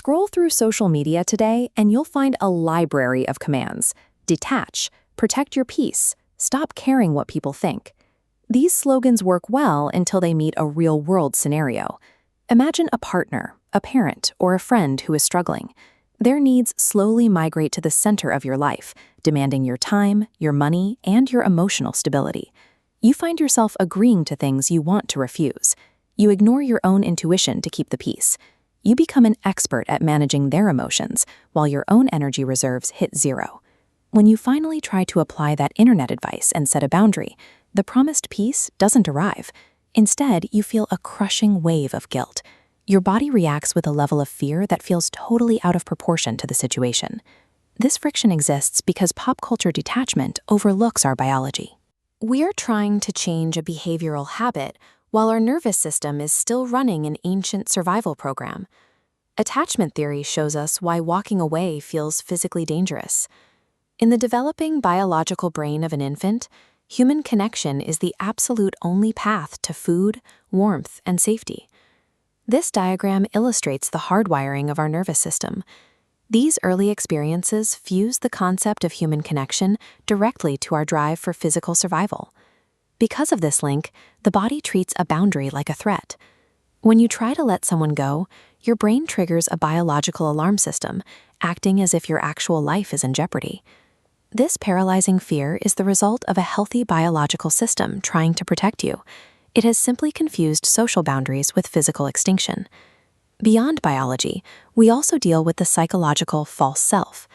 Scroll through social media today and you'll find a library of commands. Detach, protect your peace, stop caring what people think. These slogans work well until they meet a real-world scenario. Imagine a partner, a parent, or a friend who is struggling. Their needs slowly migrate to the center of your life, demanding your time, your money, and your emotional stability. You find yourself agreeing to things you want to refuse. You ignore your own intuition to keep the peace. You become an expert at managing their emotions, while your own energy reserves hit zero. When you finally try to apply that internet advice and set a boundary, the promised peace doesn't arrive. Instead, you feel a crushing wave of guilt. Your body reacts with a level of fear that feels totally out of proportion to the situation. This friction exists because pop culture detachment overlooks our biology. We're trying to change a behavioral habit while our nervous system is still running an ancient survival program. Attachment theory shows us why walking away feels physically dangerous. In the developing biological brain of an infant, human connection is the absolute only path to food, warmth, and safety. This diagram illustrates the hardwiring of our nervous system. These early experiences fuse the concept of human connection directly to our drive for physical survival. Because of this link, the body treats a boundary like a threat. When you try to let someone go, your brain triggers a biological alarm system, acting as if your actual life is in jeopardy. This paralyzing fear is the result of a healthy biological system trying to protect you. It has simply confused social boundaries with physical extinction. Beyond biology, we also deal with the psychological false self.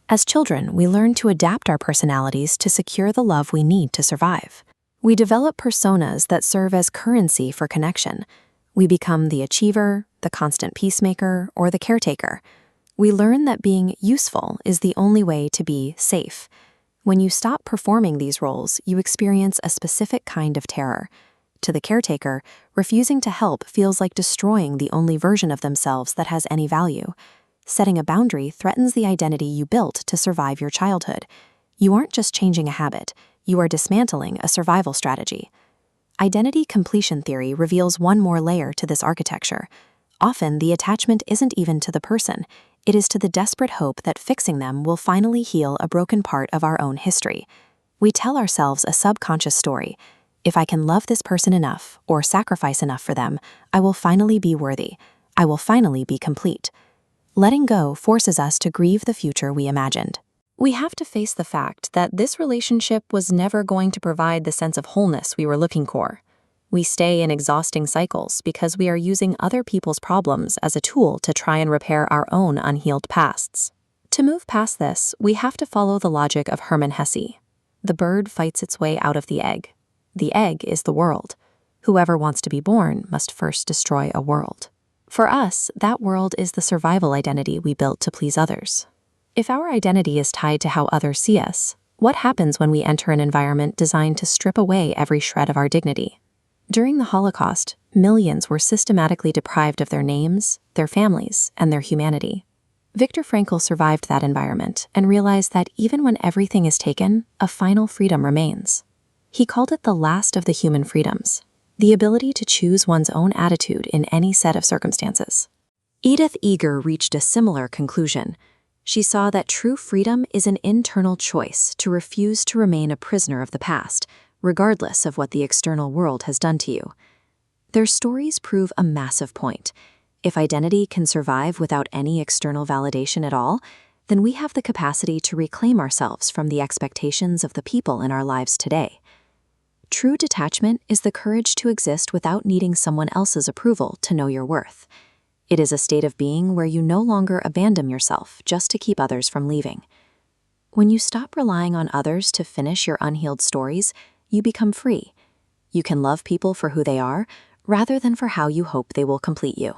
As children, we learn to adapt our personalities to secure the love we need to survive. We develop personas that serve as currency for connection. We become the achiever, the constant peacemaker, or the caretaker. We learn that being useful is the only way to be safe. When you stop performing these roles, you experience a specific kind of terror. To the caretaker, refusing to help feels like destroying the only version of themselves that has any value. Setting a boundary threatens the identity you built to survive your childhood. You aren't just changing a habit, you are dismantling a survival strategy. Identity completion theory reveals one more layer to this architecture. Often, the attachment isn't even to the person. It is to the desperate hope that fixing them will finally heal a broken part of our own history. We tell ourselves a subconscious story. If I can love this person enough or sacrifice enough for them, I will finally be worthy. I will finally be complete. Letting go forces us to grieve the future we imagined. We have to face the fact that this relationship was never going to provide the sense of wholeness we were looking for. We stay in exhausting cycles because we are using other people's problems as a tool to try and repair our own unhealed pasts. To move past this, we have to follow the logic of Hermann Hesse. The bird fights its way out of the egg. The egg is the world. Whoever wants to be born must first destroy a world. For us, that world is the survival identity we built to please others. If our identity is tied to how others see us, what happens when we enter an environment designed to strip away every shred of our dignity? During the Holocaust, millions were systematically deprived of their names, their families, and their humanity. Viktor Frankl survived that environment and realized that even when everything is taken, a final freedom remains. He called it the last of the human freedoms, the ability to choose one's own attitude in any set of circumstances. Edith Eger reached a similar conclusion. She saw that true freedom is an internal choice to refuse to remain a prisoner of the past, regardless of what the external world has done to you. Their stories prove a massive point. If identity can survive without any external validation at all, then we have the capacity to reclaim ourselves from the expectations of the people in our lives today. True detachment is the courage to exist without needing someone else's approval to know your worth. It is a state of being where you no longer abandon yourself just to keep others from leaving. When you stop relying on others to finish your unhealed stories, you become free. You can love people for who they are, rather than for how you hope they will complete you.